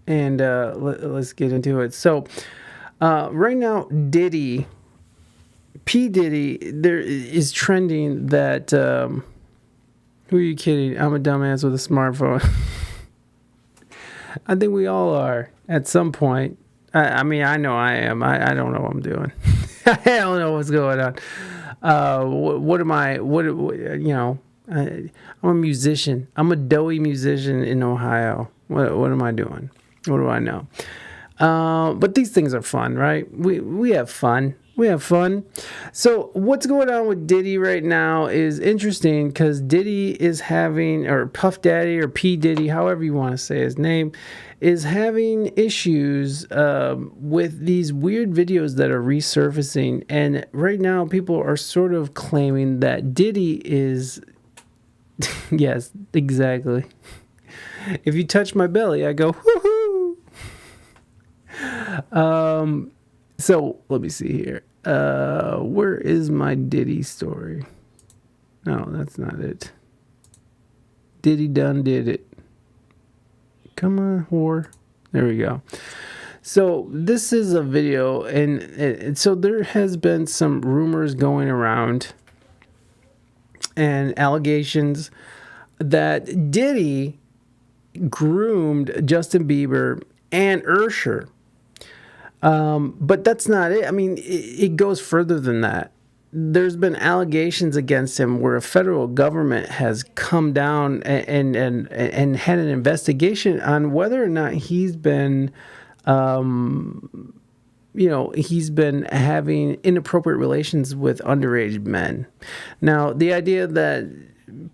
and let's get into it. So right now, Diddy, P. Diddy, there is trending that, who are you kidding? I'm a dumbass with a smartphone. I think we all are at some point. I mean, I know I am. I don't know what I'm doing. I don't know what's going on. What am I? I'm a musician. I'm a doughy musician in Ohio. What am I doing? What do I know? But these things are fun, right? We have fun. We have fun. So what's going on with Diddy right now is interesting because Diddy is having, or Puff Daddy or P. Diddy, however you want to say his name, is having issues with these weird videos that are resurfacing. And right now people are sort of claiming that Diddy is, yes, exactly. If you touch my belly, I go, whoo-hoo. So let me see here. Where is my Diddy story? No, that's not it. Diddy done did it. Come on, whore. There we go. So this is a video, and so there has been some rumors going around and allegations that Diddy groomed Justin Bieber and Usher. But that's not it. I mean, it goes further than that. There's been allegations against him where a federal government has come down and had an investigation on whether or not he's been, he's been having inappropriate relations with underage men. Now, the idea that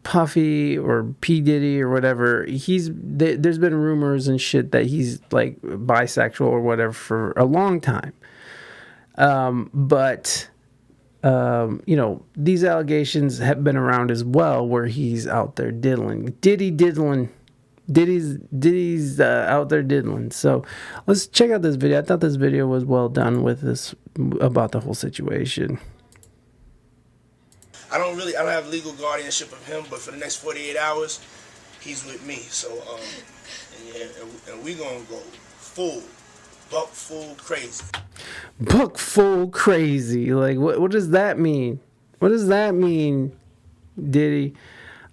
Puffy or P. Diddy or whatever, there's been rumors and shit that he's like bisexual or whatever for a long time. But these allegations have been around as well where he's out there diddling. Diddy's out there diddling. So let's check out this video. I thought this video was well done with this about the whole situation. I don't have legal guardianship of him, but for the next 48 hours, he's with me. So, and we gonna go buck full crazy. Buck full crazy. Like, what does that mean? What does that mean, Diddy?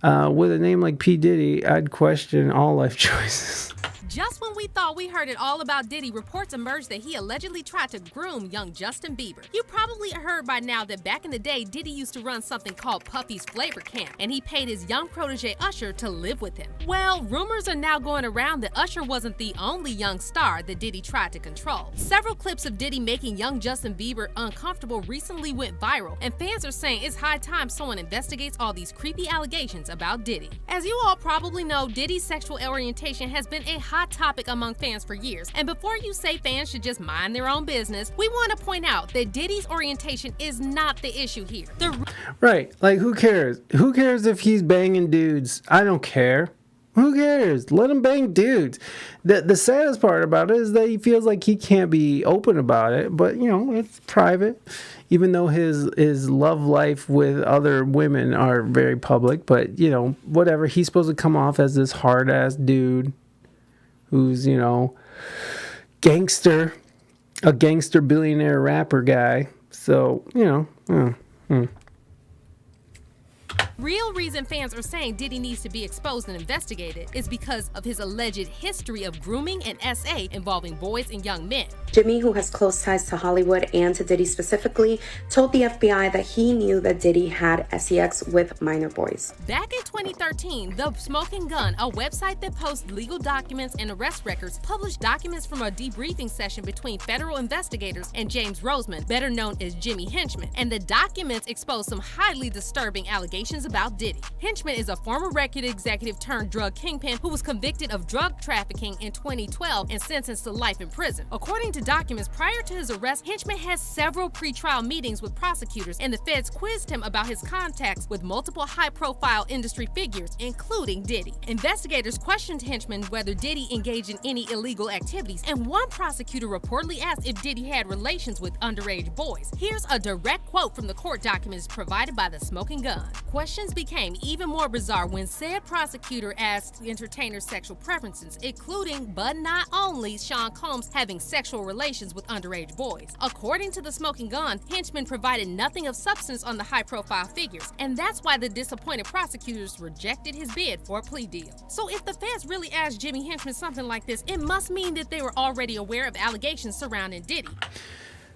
With a name like P. Diddy, I'd question all life choices. Just when we thought we heard it all about Diddy, reports emerged that he allegedly tried to groom young Justin Bieber. You probably heard by now that back in the day, Diddy used to run something called Puffy's Flavor Camp, and he paid his young protege Usher to live with him. Well, rumors are now going around that Usher wasn't the only young star that Diddy tried to control. Several clips of Diddy making young Justin Bieber uncomfortable recently went viral, and fans are saying it's high time someone investigates all these creepy allegations about Diddy. As you all probably know, Diddy's sexual orientation has been a hot topic among fans for years, and before you say fans should just mind their own business, we want to point out that Diddy's orientation is not the issue here. Right, like who cares? Who cares if he's banging dudes? I don't care. Who cares? Let him bang dudes. The saddest part about it is that he feels like he can't be open about it, but it's private. Even though his love life with other women are very public, but whatever. He's supposed to come off as this hard ass dude who's, a gangster billionaire rapper guy. So, Real reason fans are saying Diddy needs to be exposed and investigated is because of his alleged history of grooming and SA involving boys and young men. Jimmy, who has close ties to Hollywood and to Diddy specifically, told the FBI that he knew that Diddy had sex with minor boys. Back in 2013, The Smoking Gun, a website that posts legal documents and arrest records, published documents from a debriefing session between federal investigators and James Roseman, better known as Jimmy Henchman, and the documents exposed some highly disturbing allegations about Diddy. Henchman is a former record executive turned drug kingpin who was convicted of drug trafficking in 2012 and sentenced to life in prison. According to documents, prior to his arrest, Henchman had several pre-trial meetings with prosecutors, and the feds quizzed him about his contacts with multiple high-profile industry figures, including Diddy. Investigators questioned Henchman whether Diddy engaged in any illegal activities, and one prosecutor reportedly asked if Diddy had relations with underage boys. Here's a direct quote from the court documents provided by The Smoking Gun. Question allegations became even more bizarre when said prosecutor asked entertainers' sexual preferences, including, but not only, Sean Combs having sexual relations with underage boys. According to the Smoking Gun, Henchman provided nothing of substance on the high-profile figures, and that's why the disappointed prosecutors rejected his bid for a plea deal. So if the feds really asked Jimmy Henchman something like this, it must mean that they were already aware of allegations surrounding Diddy.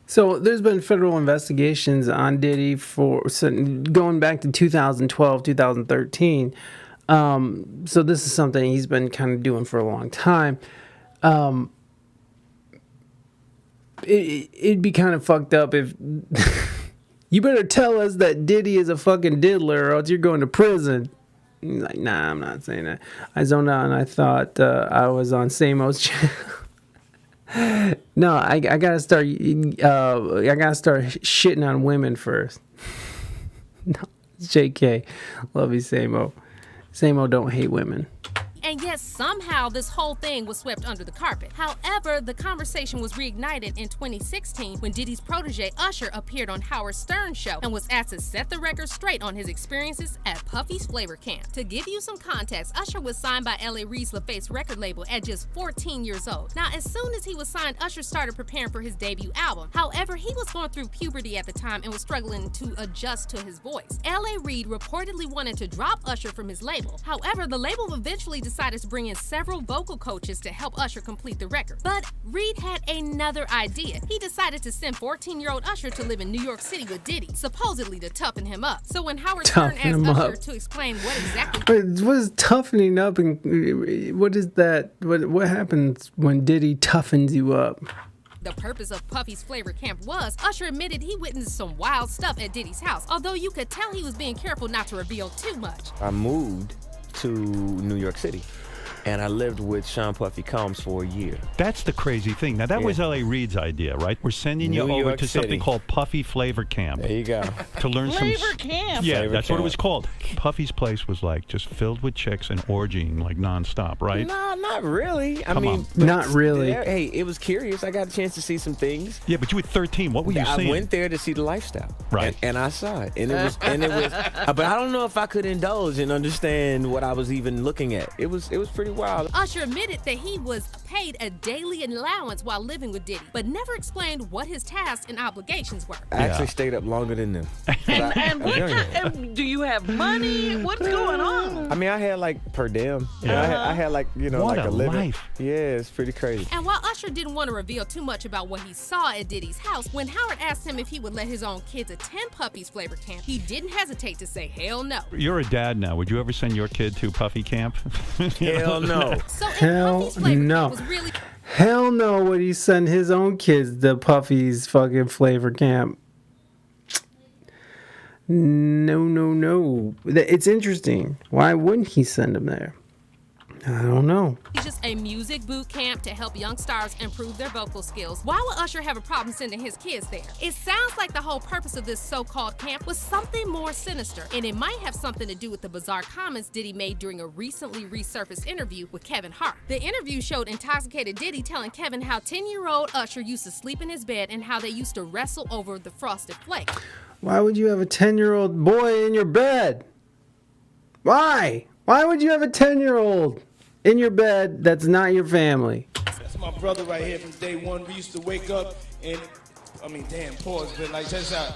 So there's been federal investigations on Diddy going back to 2012, 2013. So this is something he's been kind of doing for a long time. It'd be kind of fucked up if you better tell us that Diddy is a fucking diddler or else you're going to prison. He's like, nah, I'm not saying that. I zoned out and I thought I was on Samo's channel. No, I gotta start. I gotta start shitting on women first. No, JK, love you, Samo. Samo don't hate women. And yet somehow this whole thing was swept under the carpet. However, the conversation was reignited in 2016 when Diddy's protege Usher appeared on Howard Stern's show and was asked to set the record straight on his experiences at Puffy's Flavor Camp. To give you some context, Usher was signed by L.A. Reid's LaFace record label at just 14 years old. Now, as soon as he was signed, Usher started preparing for his debut album. However, he was going through puberty at the time and was struggling to adjust to his voice. L.A. Reid reportedly wanted to drop Usher from his label. However, the label eventually decided to bring in several vocal coaches to help Usher complete the record. But Reid had another idea. He decided to send 14-year-old Usher to live in New York City with Diddy, supposedly to toughen him up. So when Howard Stern asked Usher to explain what exactly... What is toughening up and what is that? What happens when Diddy toughens you up? The purpose of Puffy's Flavor Camp was, Usher admitted he witnessed some wild stuff at Diddy's house, although you could tell he was being careful not to reveal too much. I moved to New York City, and I lived with Sean Puffy Combs for a year. That's the crazy thing. Now, that was L.A. Reid's idea, right? We're sending you New over York to City. something called Puffy Flavor Camp. There you go. To learn Flavor Camp. Yeah, Flavor that's what it Camp. was called. Puffy's place was like just filled with chicks and orgying like nonstop, right? No, not really. I Come mean, on. but Not really. Hey, it was curious. I got a chance to see some things. Yeah, but you were 13. What were you I seeing? went there to see the lifestyle, Right. And I saw it, and it was, but I don't know if I could indulge and understand what I was even looking at. It was pretty wild. Usher admitted that he was paid a daily allowance while living with Diddy, but never explained what his tasks and obligations were. I actually stayed up longer than them. And I was what younger. kind, do you have money? What's going on? I mean, I had like per diem. Yeah. I had like, What like a a living. life. Yeah, it's pretty crazy. And while Usher didn't want to reveal too much about what he saw at Diddy's house, when Howard asked him if he would let his own kids attend Puffy's Flavor Camp, he didn't hesitate to say hell no. You're a dad now. Would you ever send your kid to Puffy Camp? Hell no. So if Hell Puffy's Flavor no. Camp was really Hell no would he send his own kids to Puffy's fucking Flavor Camp. No. It's interesting. Why wouldn't he send them there? I don't know. just a music boot camp to help young stars improve their vocal skills, why would Usher have a problem sending his kids there? It sounds like the whole purpose of this so-called camp was something more sinister, and it might have something to do with the bizarre comments Diddy made during a recently resurfaced interview with Kevin Hart. The interview showed intoxicated Diddy telling Kevin how 10-year-old Usher used to sleep in his bed and how they used to wrestle over the Frosted Flakes. Why would you have a 10-year-old boy in your bed? Why? Why would you have a 10-year-old in your bed that's not your family? That's my brother right here from day one. We used to wake up and, pause, but like, check this out.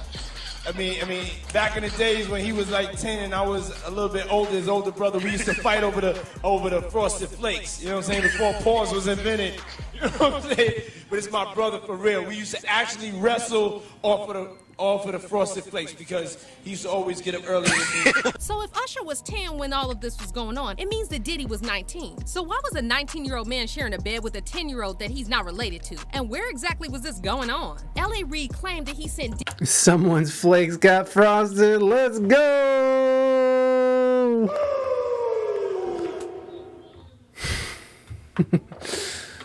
Back in the days when he was like 10 and I was a little bit older, his older brother, we used to fight over the Frosted Flakes. You know what I'm saying? Before pause was invented. You know what I'm saying? But it's my brother for real. We used to actually wrestle off of the Frosted Flakes because he used to always get up early with me. So if Usher was 10 when all of this was going on, it means that Diddy was 19. So why was a 19-year-old man sharing a bed with a 10-year-old that he's not related to? And where exactly was this going on? L.A. Reid claimed that he sent Someone's flakes got frosted. Let's go!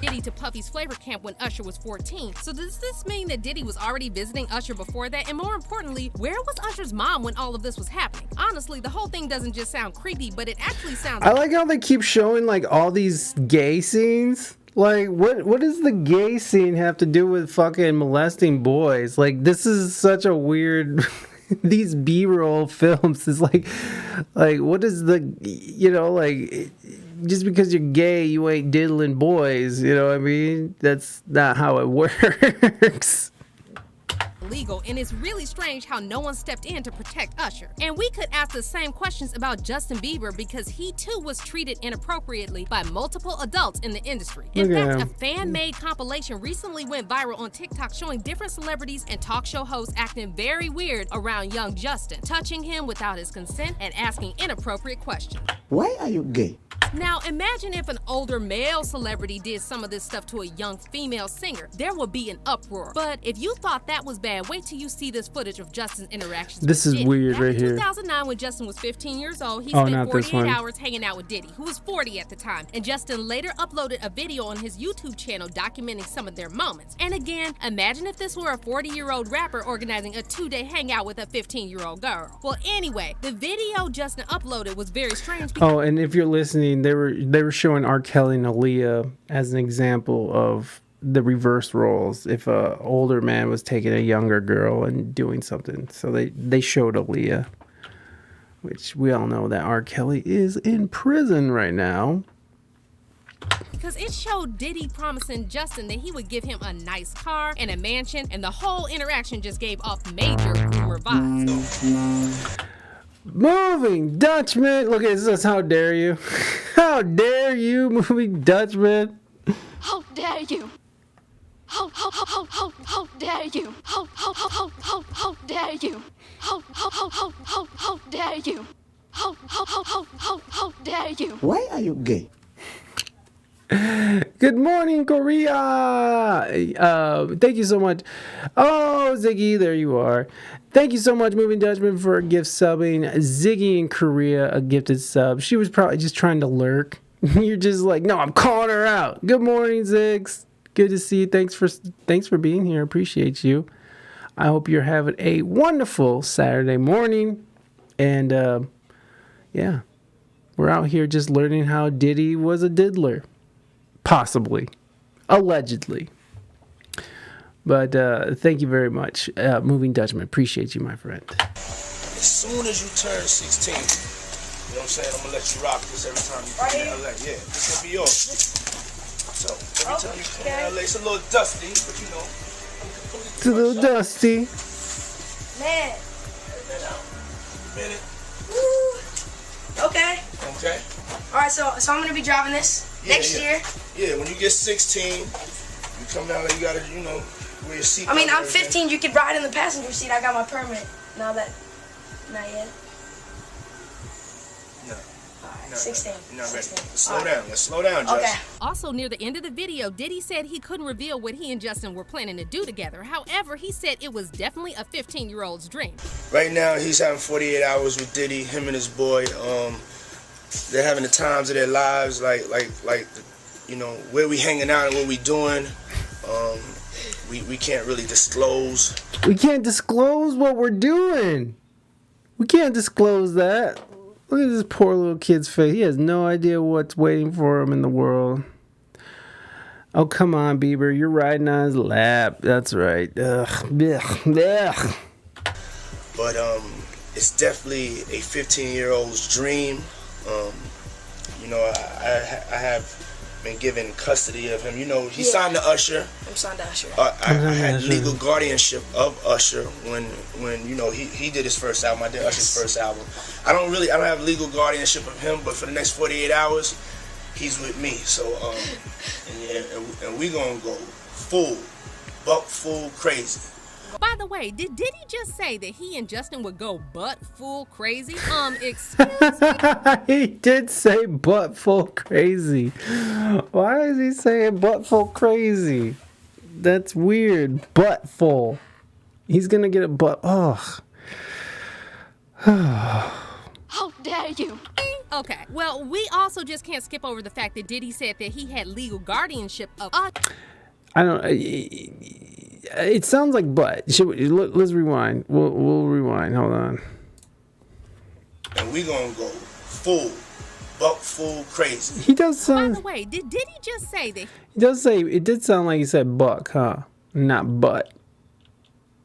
Diddy to Puffy's Flavor Camp when Usher was 14. So does this mean that Diddy was already visiting Usher before that? And more importantly, where was Usher's mom when all of this was happening? Honestly, the whole thing doesn't just sound creepy, but it actually sounds... I like how they keep showing like all these gay scenes. Like, what does the gay scene have to do with fucking molesting boys? Like, this is such a weird... these B-roll films is like what is the, like, just because you're gay, you ain't diddling boys. You know what I mean? That's not how it works. Legal, and it's really strange how no one stepped in to protect Usher. And we could ask the same questions about Justin Bieber because he too was treated inappropriately by multiple adults in the industry. In fact, a fan-made compilation recently went viral on TikTok showing different celebrities and talk show hosts acting very weird around young Justin, touching him without his consent and asking inappropriate questions. Why are you gay? Now, imagine if an older male celebrity did some of this stuff to a young female singer. There would be an uproar. But if you thought that was bad, wait till you see this footage of Justin's interactions This with is Diddy. weird Back right in here. 2009, when Justin was 15 years old, he Oh, spent not this 48 one. hours hanging out with Diddy, who was 40 at the time. And Justin later uploaded a video on his YouTube channel documenting some of their moments. And again, imagine if this were a 40-year-old rapper organizing a 2-day hangout with a 15-year-old girl. Well, anyway, the video Justin uploaded was very strange because And if you're listening, they were showing R. Kelly and Aaliyah as an example of the reverse roles. If a older man was taking a younger girl and doing something, so they showed Aaliyah, which we all know that R. Kelly is in prison right now. because it showed Diddy promising Justin that he would give him a nice car and a mansion, and the whole interaction just gave off major groomer vibes. Moving Dutchman. Look at this. How dare you? How dare you, moving Dutchman? How dare you? How dare you? How dare you? How dare you? How dare you? Why are you gay? Good morning, Korea. Thank you so much. Oh, Ziggy, there you are. Thank you so much, Moving Dutchman, for a gift subbing. Ziggy in Korea, a gifted sub. She was probably just trying to lurk. You're just like, no, I'm calling her out. Good morning, Ziggs. Good to see you. Thanks for being here. Appreciate you. I hope you're having a wonderful Saturday morning. And yeah, we're out here just learning how Diddy was a diddler. Possibly. Allegedly. But thank you very much, Moving Dutchman. Appreciate you, my friend. As soon as you turn 16, you know what I'm saying? I'm gonna let you rock this every time you come to LA. Yeah, this gonna be yours. So every time you come to LA, it's a little dusty, but you know. It's a little dusty. Man. Minute. Woo. Okay. Okay. All right. So I'm gonna be driving this next year. Yeah, when you get 16, you come down there. You gotta, wear your seat. I mean, I'm 15. You could ride in the passenger seat. I got my permit. Not yet. No. 16. You're not ready. 16. Let's slow down, Jess. Okay. Also, near the end of the video, Diddy said he couldn't reveal what he and Justin were planning to do together. However, he said it was definitely a 15-year-old's dream. Right now, he's having 48 hours with Diddy, him and his boy. They're having the times of their lives, like where we hanging out and what we doing. We can't really disclose. We can't disclose what we're doing. We can't disclose that. Look at this poor little kid's face. He has no idea what's waiting for him in the world. Oh, come on, Bieber. You're riding on his lap. That's right. Ugh. Ugh. But it's definitely a 15-year-old's dream. I have been given custody of him. He signed to Usher. I'm signed to Usher. I had legal guardianship of Usher when he did his first album. I did Usher's first album. I don't have legal guardianship of him, but for the next 48 hours, he's with me. So and we gonna go full crazy. By the way, did Diddy just say that he and Justin would go butt full crazy? Excuse me? He did say butt full crazy. Why is he saying butt full crazy? That's weird. Butt full. He's gonna get a butt. Ugh. How dare you? Okay, well, we also just can't skip over the fact that Diddy said that he had legal guardianship of I don't. It sounds like butt. Let's rewind. We'll rewind. Hold on. And we gonna go full crazy. He does sound. By the way, did Diddy just say that? He does say it did sound like he said buck, huh? Not butt.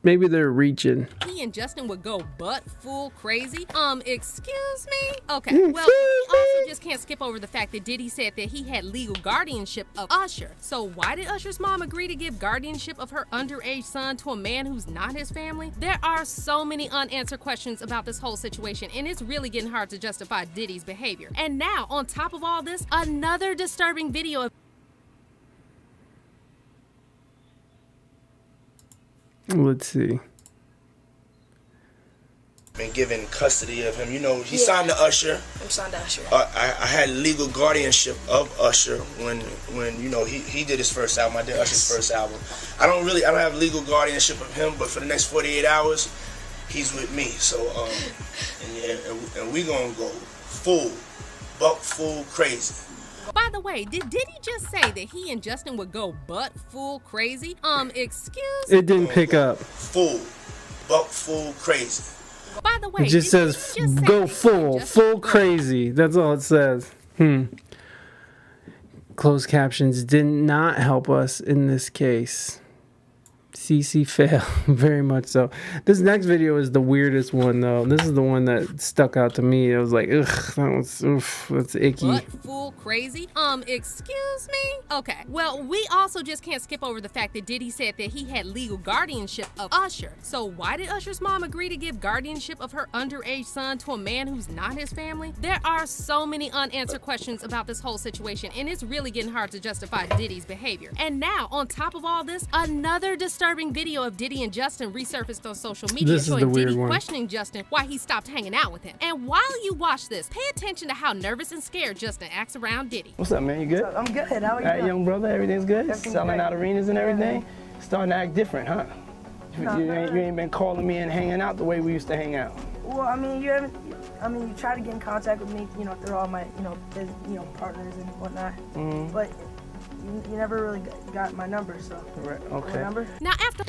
Maybe they're reaching. He and Justin would go butt full crazy. Excuse me? Okay, well, we also just can't skip over the fact that Diddy said that he had legal guardianship of Usher. So why did Usher's mom agree to give guardianship of her underage son to a man who's not his family? There are so many unanswered questions about this whole situation, and it's really getting hard to justify Diddy's behavior. And now, on top of all this, another disturbing video of Let's see. Been given custody of him. You know, he signed to Usher. I'm signed to Usher. I had legal guardianship of Usher when you know he did his first album. I did Usher's first album. I don't have legal guardianship of him, but for the next 48 hours, he's with me. So and we gonna go full crazy. By the way, did Diddy just say that he and Justin would go butt full crazy? Excuse me? It didn't pick up. Full crazy. By the way, It just says go full crazy. That's all it says. Closed captions did not help us in this case. CC fail, very much so. This next video is the weirdest one though. This is the one that stuck out to me. It was like, that's icky. Butt full crazy? Excuse me? Okay, well, we also just can't skip over the fact that Diddy said that he had legal guardianship of Usher. So why did Usher's mom agree to give guardianship of her underage son to a man who's not his family? There are so many unanswered questions about this whole situation, and it's really getting hard to justify Diddy's behavior. And now, on top of all this, another disturbing video of Diddy and Justin resurfaced on social media showing Diddy questioning Justin why he stopped hanging out with him. And while you watch this, pay attention to how nervous and scared Justin acts around Diddy. What's up, man? You good? I'm good. How are you All right, young brother, everything's good? Everything's Selling great. out arenas and everything? Starting to act different, huh? You ain't been calling me and hanging out the way we used to hang out. Well, I mean, you tried to get in contact with me, through all my, partners and whatnot. But you never really got my number, so. Right, okay. My number? Now after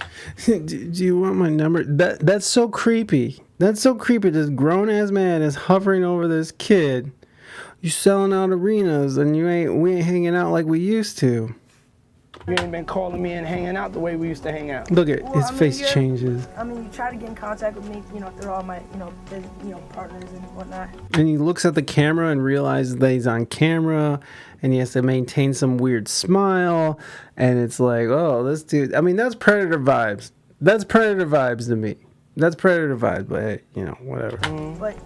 Do you want my number? That's so creepy. That's so creepy. This grown ass man is hovering over this kid. You selling out arenas and we ain't hanging out like we used to. You ain't been calling me and hanging out the way we used to hang out. Look at his face changes. You try to get in contact with me, through all my, partners and whatnot. And he looks at the camera and realizes that he's on camera and he has to maintain some weird smile. And it's like, oh, this dude, that's Predator vibes. That's Predator vibes to me. That's Predator vibes, but hey, whatever. But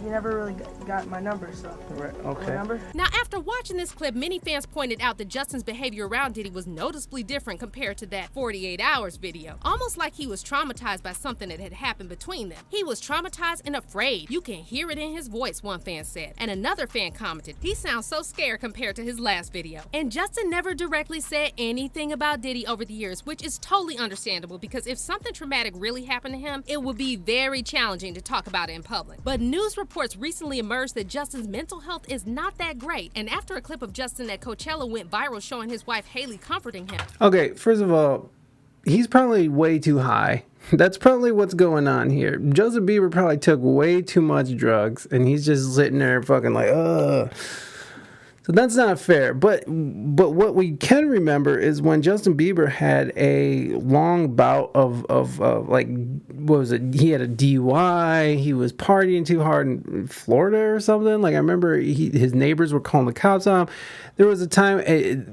you never really got my number, so. Right, okay. My number? Now, after watching this clip, many fans pointed out that Justin's behavior around Diddy was noticeably different compared to that 48 Hours video. Almost like he was traumatized by something that had happened between them. He was traumatized and afraid. You can hear it in his voice, one fan said. And another fan commented, he sounds so scared compared to his last video. And Justin never directly said anything about Diddy over the years, which is totally understandable because if something traumatic really happened to him, it would be very challenging to talk about it in public. But news reports recently emerged that Justin's mental health is not that great. And after a clip of Justin at Coachella went viral showing his wife Haley comforting him. Okay, first of all, he's probably way too high. That's probably what's going on here. Justin Bieber probably took way too much drugs and he's just sitting there fucking like, ugh. So that's not fair. But what we can remember is when Justin Bieber had a long bout of like, what was it? He had a DUI. He was partying too hard in Florida or something. Like I remember his neighbors were calling the cops on him. There was a time,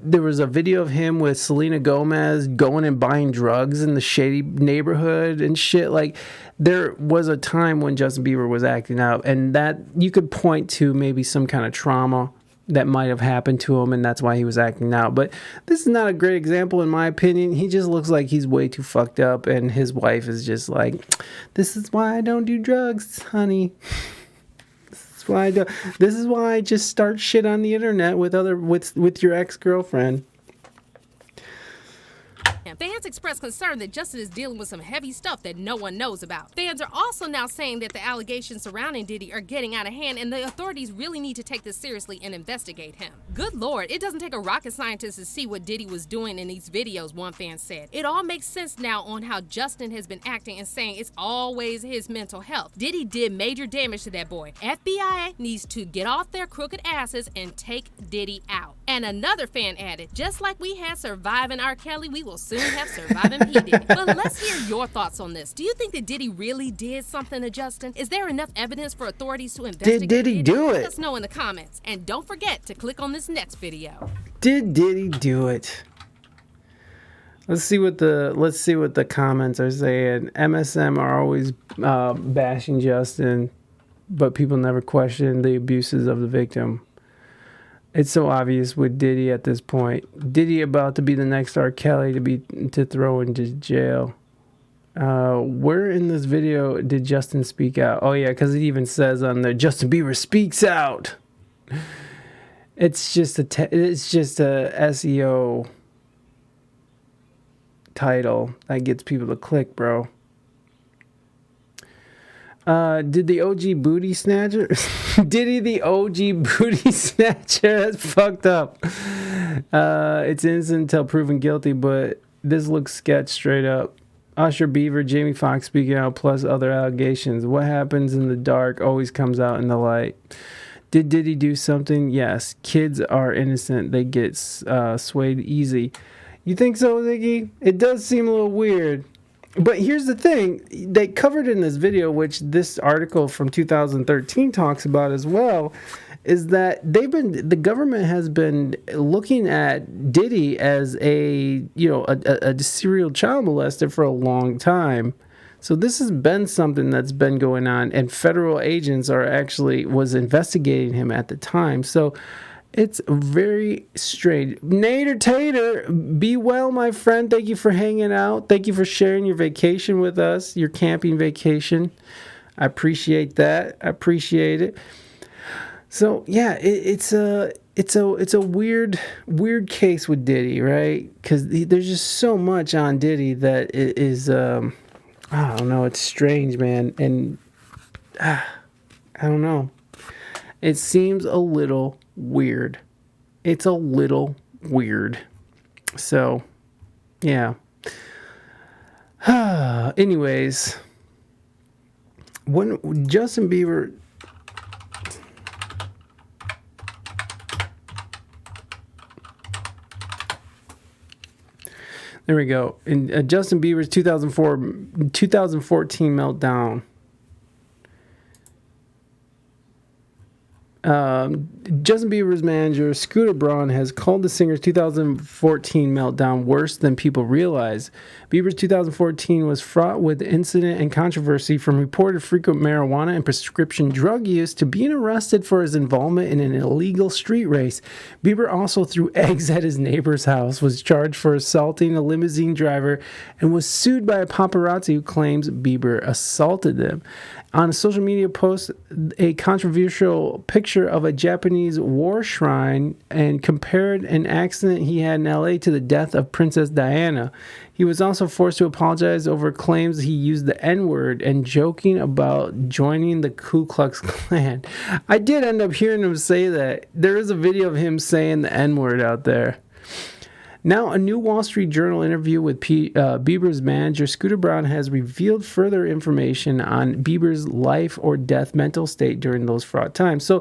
there was a video of him with Selena Gomez going and buying drugs in the shady neighborhood and shit. Like there was a time when Justin Bieber was acting out and that you could point to maybe some kind of trauma that might have happened to him and that's why he was acting out. But this is not a great example in my opinion. He just looks like he's way too fucked up and his wife is just like, this is why I don't do drugs, honey. This is why I just start shit on the internet with your ex-girlfriend. Fans expressed concern that Justin is dealing with some heavy stuff that no one knows about. Fans are also now saying that the allegations surrounding Diddy are getting out of hand and the authorities really need to take this seriously and investigate him. Good Lord, it doesn't take a rocket scientist to see what Diddy was doing in these videos, one fan said. It all makes sense now on how Justin has been acting and saying it's always his mental health. Diddy did major damage to that boy. FBI needs to get off their crooked asses and take Diddy out. And another fan added, just like we had Surviving R. Kelly, we will soon soon have surviving P. Diddy. But let's hear your thoughts on this. Do you think that Diddy really did something to Justin? Is there enough evidence for authorities to investigate? Did Diddy do it? Let us know in the comments. And don't forget to click on this next video. Did Diddy do it? Let's see what the comments are saying. MSM are always bashing Justin, but people never question the abuses of the victim. It's so obvious with Diddy at this point. Diddy about to be the next R. Kelly to throw into jail. Where in this video did Justin speak out? Oh yeah, because it even says on there, Justin Bieber speaks out. It's just a SEO title that gets people to click, bro. Did the OG booty snatcher? Diddy the OG booty snatcher? That's fucked up. It's innocent until proven guilty, but this looks sketch straight up. Usher, Bieber, Jamie Foxx speaking out, plus other allegations. What happens in the dark always comes out in the light. Did Diddy do something? Yes. Kids are innocent. They get swayed easy. You think so, Ziggy? It does seem a little weird. But here's the thing. They covered in this video, which this article from 2013 talks about as well, is that the government has been looking at Diddy as a serial child molester for a long time. So this has been something that's been going on, and federal agents was investigating him at the time. So it's very strange. Nader Tater, be well, my friend. Thank you for hanging out. Thank you for sharing your vacation with us, your camping vacation. I appreciate that. I appreciate it. So yeah, it's a weird case with Diddy, right? Because there's just so much on Diddy that it is I don't know. It's strange, man, and I don't know. It seems a little weird. It's a little weird. So, yeah. Anyways, when Justin Bieber... There we go. In Justin Bieber's 2014 meltdown. Justin Bieber's manager, Scooter Braun, has called the singer's 2014 meltdown worse than people realize. Bieber's 2014 was fraught with incident and controversy, from reported frequent marijuana and prescription drug use to being arrested for his involvement in an illegal street race. Bieber also threw eggs at his neighbor's house, was charged for assaulting a limousine driver, and was sued by a paparazzi who claims Bieber assaulted them. On a social media post, a controversial picture of a Japanese war shrine and compared an accident he had in LA to the death of Princess Diana. He was also forced to apologize over claims he used the N-word and joking about joining the Ku Klux Klan. I did end up hearing him say that. There is a video of him saying the N-word out there. Now, a new Wall Street Journal interview with Bieber's manager, Scooter Braun, has revealed further information on Bieber's life or death mental state during those fraught times. So,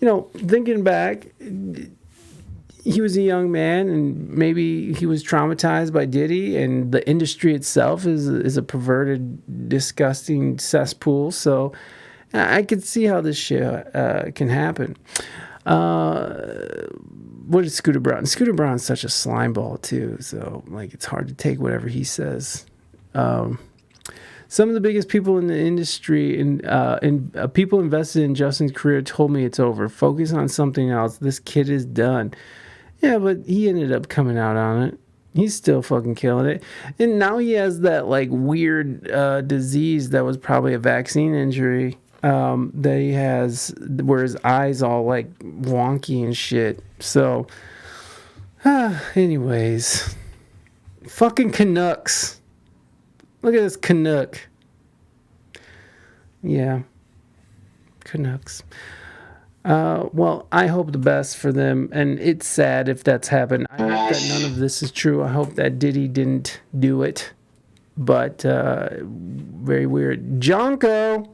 thinking back, he was a young man, and maybe he was traumatized by Diddy, and the industry itself is a perverted, disgusting cesspool. So I could see how this shit can happen. What is Scooter Braun? Scooter Braun's such a slimeball too, so it's hard to take whatever he says. Some of the biggest people in the industry and people invested in Justin's career told me it's over. Focus on something else. This kid is done. Yeah, but he ended up coming out on it. He's still fucking killing it. And now he has that weird disease that was probably a vaccine injury that he has, where his eyes all wonky and shit. So, anyways, fucking Canucks. Look at this Canuck. Yeah, Canucks. Well, I hope the best for them, and it's sad if that's happened. I hope that none of this is true. I hope that Diddy didn't do it, but very weird. Jonko,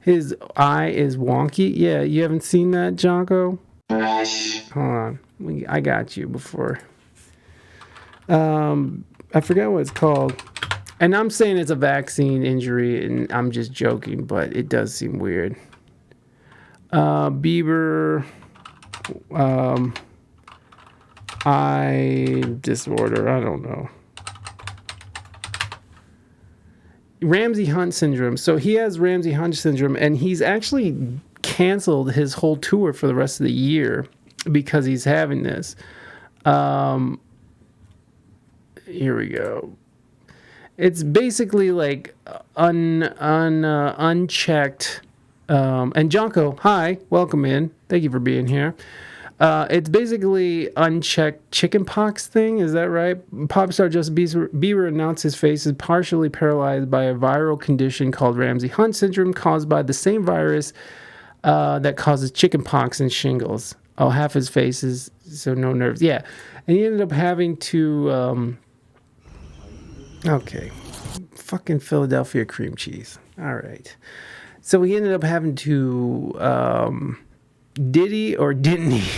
his eye is wonky. Yeah, you haven't seen that, Jonko? Hold on, I got you before. I forgot what it's called. And I'm saying it's a vaccine injury, and I'm just joking, but it does seem weird. Bieber, eye disorder. I don't know. Ramsey-Hunt syndrome. So he has Ramsey-Hunt syndrome, and he's actually canceled his whole tour for the rest of the year because he's having this. Here we go. It's basically like unchecked. And Jonko, hi, welcome in. Thank you for being here. It's basically unchecked chickenpox thing. Is that right? Pop star Justin Bieber announced his face is partially paralyzed by a viral condition called Ramsey-Hunt syndrome, caused by the same virus that causes chickenpox and shingles. Oh, half his face is so no nerves. Yeah, and he ended up having to. Okay, fucking Philadelphia cream cheese. All right. So he ended up having to, Diddy or didn't he?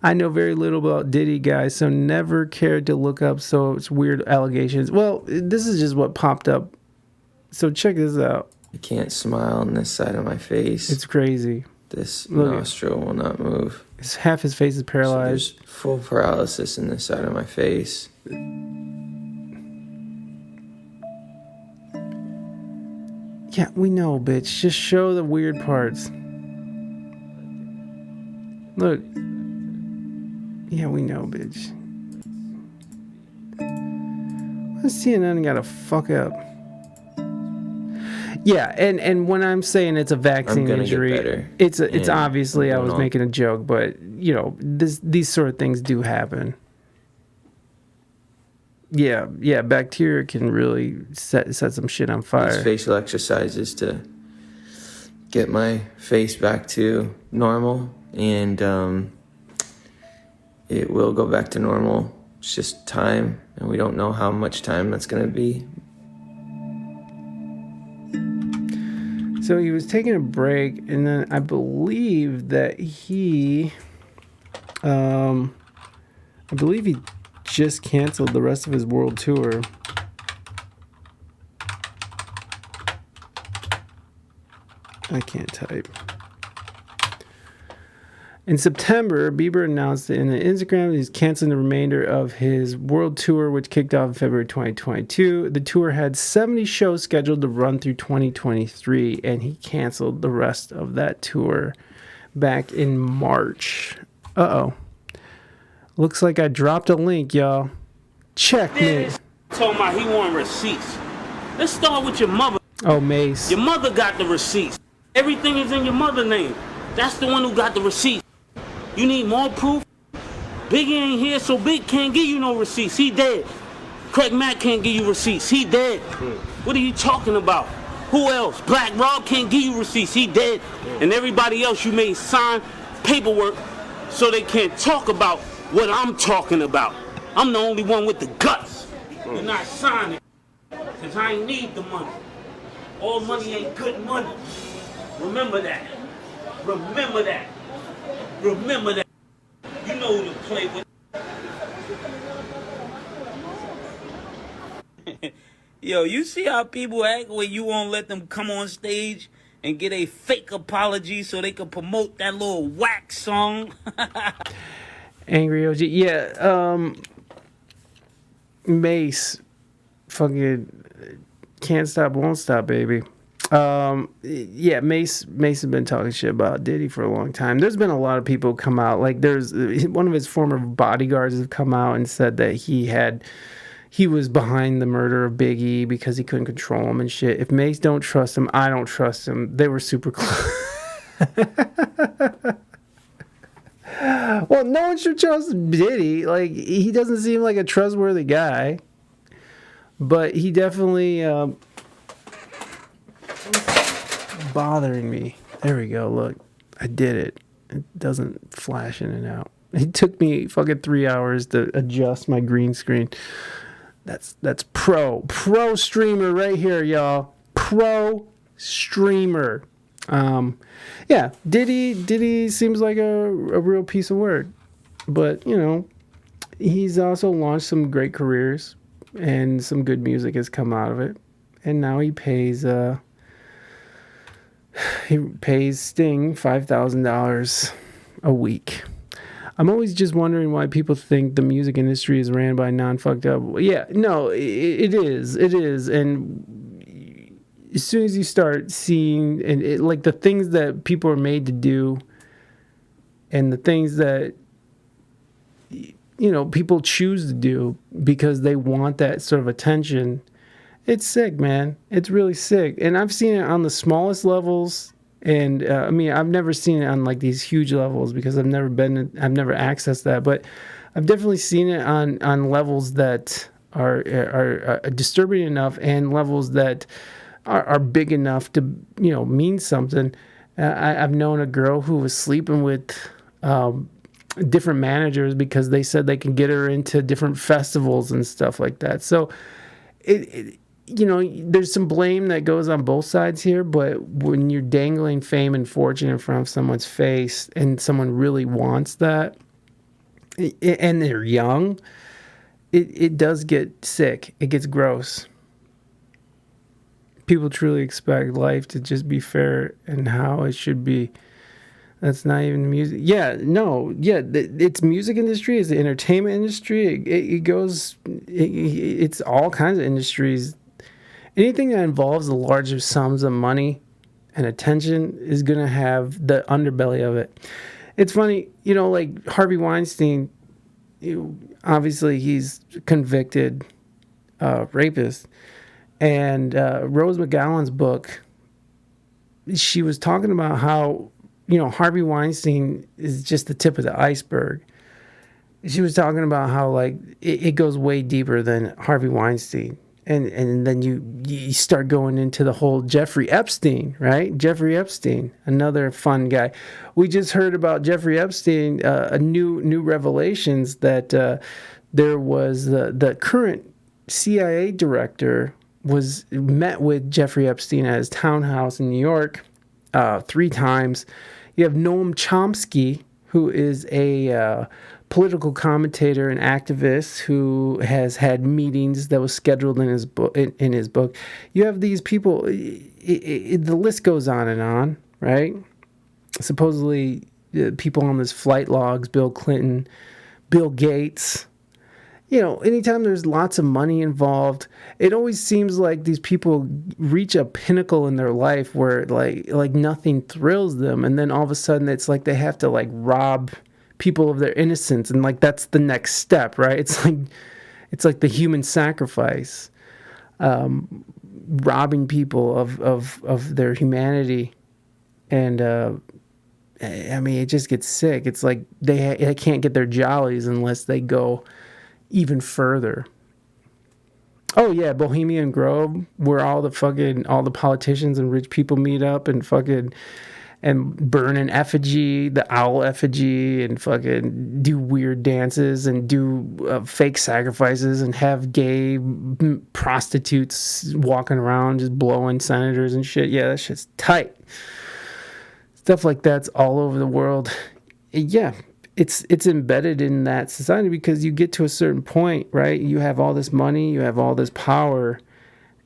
I know very little about Diddy, guys, so never cared to look up so it's weird allegations. Well, this is just what popped up. So check this out. I can't smile on this side of my face. It's crazy. This nostril will not move. Half his face is paralyzed. So there's full paralysis in this side of my face. Yeah, we know, bitch. Just show the weird parts. Look. Yeah, we know, bitch. CNN gotta fuck up. Yeah, and when I'm saying it's a vaccine injury, it's obviously I was making a joke, but you know, these sort of things do happen. Yeah, bacteria can really set some shit on fire. These facial exercises to get my face back to normal, and it will go back to normal. It's just time, and we don't know how much time that's going to be. So he was taking a break, and then I believe that he just canceled the rest of his world tour. I can't type. In September, Bieber announced in an Instagram he's canceling the remainder of his world tour, which kicked off in February 2022. The tour had 70 shows scheduled to run through 2023, and he canceled the rest of that tour back in March. Uh-oh. Looks like I dropped a link, y'all. Check me. Told my he want receipts. Let's start with your mother. Oh, Mace. Your mother got the receipts. Everything is in your mother's name. That's the one who got the receipts. You need more proof? Biggie ain't here, so Big can't give you no receipts. He dead. Craig Mack can't give you receipts. He dead. What are you talking about? Who else? Black Rob can't give you receipts. He dead. And everybody else you made sign paperwork so they can't talk about what I'm talking about. I'm the only one with the guts. You're not signing, because I ain't need the money. All money ain't good money. Remember that. Remember that. Remember that. You know who to play with. Yo, you see how people act when you won't let them come on stage and get a fake apology so they can promote that little whack song? Angry OG. Yeah, Mace. Fucking can't stop, won't stop, baby. Yeah, Mace has been talking shit about Diddy for a long time. There's been a lot of people come out. Like, there's one of his former bodyguards have come out and said that he was behind the murder of Biggie because he couldn't control him and shit. If Mace don't trust him, I don't trust him. They were super close. Well, no one should trust Diddy. Like, he doesn't seem like a trustworthy guy. But he definitely bothering me. There we go. Look, I did it. It doesn't flash in and out. It took me fucking 3 hours to adjust my green screen. That's pro streamer right here, y'all. Pro streamer. Yeah, Diddy seems like a real piece of work. But, you know, he's also launched some great careers. and some good music has come out of it. And now he pays Sting $5,000 a week. I'm always just wondering why people think the music industry is ran by non-fucked up. Yeah, no, it is. It is. And as soon as you start seeing, and like the things that people are made to do and the things that, people choose to do because they want that sort of attention, it's sick, man. It's really sick. And I've seen it on the smallest levels. And I've never seen it on like these huge levels because I've never accessed that. But I've definitely seen it on levels that are disturbing enough and levels that are big enough to, mean something. I've known a girl who was sleeping with different managers because they said they can get her into different festivals and stuff like that. So there's some blame that goes on both sides here, but when you're dangling fame and fortune in front of someone's face and someone really wants that, and they're young, it does get sick. It gets gross. People truly expect life to just be fair and how it should be. That's not even music. Yeah, no, yeah, it's music industry, it's the entertainment industry. It's all kinds of industries. Anything that involves the larger sums of money and attention is going to have the underbelly of it. It's funny, like Harvey Weinstein, obviously he's convicted rapist. And Rose McGowan's book, she was talking about how, Harvey Weinstein is just the tip of the iceberg. She was talking about how, like, it goes way deeper than Harvey Weinstein. And then you start going into the whole Jeffrey Epstein, right? Jeffrey Epstein, another fun guy. We just heard about Jeffrey Epstein, a new revelations that there was the current CIA director was met with Jeffrey Epstein at his townhouse in New York 3 times. You have Noam Chomsky, who is a political commentator and activist who has had meetings that was scheduled in his book. In his book, you have these people. The list goes on, right? Supposedly, people on this flight logs: Bill Clinton, Bill Gates. Anytime there's lots of money involved, it always seems like these people reach a pinnacle in their life where like nothing thrills them, and then all of a sudden it's like they have to like rob people of their innocence, and like that's the next step, right? It's like the human sacrifice, robbing people of their humanity, and it just gets sick. It's like they can't get their jollies unless they go even further. Oh yeah, Bohemian Grove, where all the politicians and rich people meet up and burn an effigy, the owl effigy, and fucking do weird dances and do fake sacrifices and have gay prostitutes walking around just blowing senators and shit. Yeah, that shit's tight. Stuff like that's all over the world. Yeah. It's embedded in that society because you get to a certain point, right? You have all this money, you have all this power,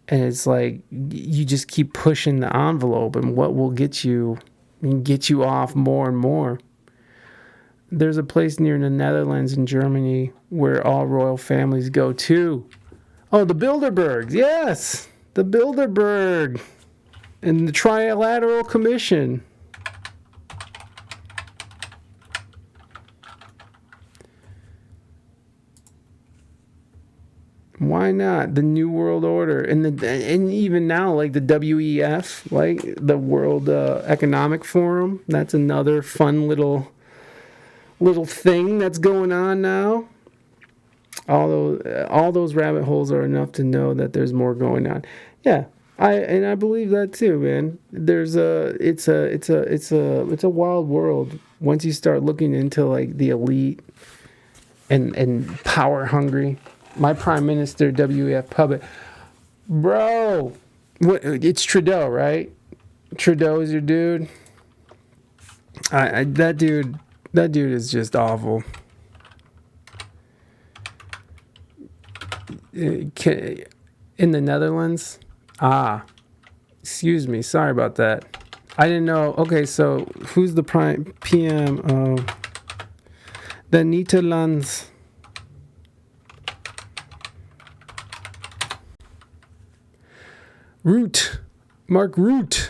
and it's like you just keep pushing the envelope, and what will get you off more and more. There's a place near the Netherlands in Germany where all royal families go to. Oh, the Bilderbergs, yes, the Bilderberg and the Trilateral Commission. Why not? The New World Order and even now, like the WEF, like the World Economic Forum. That's another fun little thing that's going on now. All those rabbit holes are enough to know that there's more going on. Yeah, I believe that too, man. It's a wild world once you start looking into like the elite and power hungry. My Prime Minister, WEF Puppet. Bro, it's Trudeau, right? Trudeau is your dude. That dude is just awful. in the Netherlands. Excuse me. Sorry about that. I didn't know. Okay, so who's the prime PM of the Netherlands? Mark Rutte.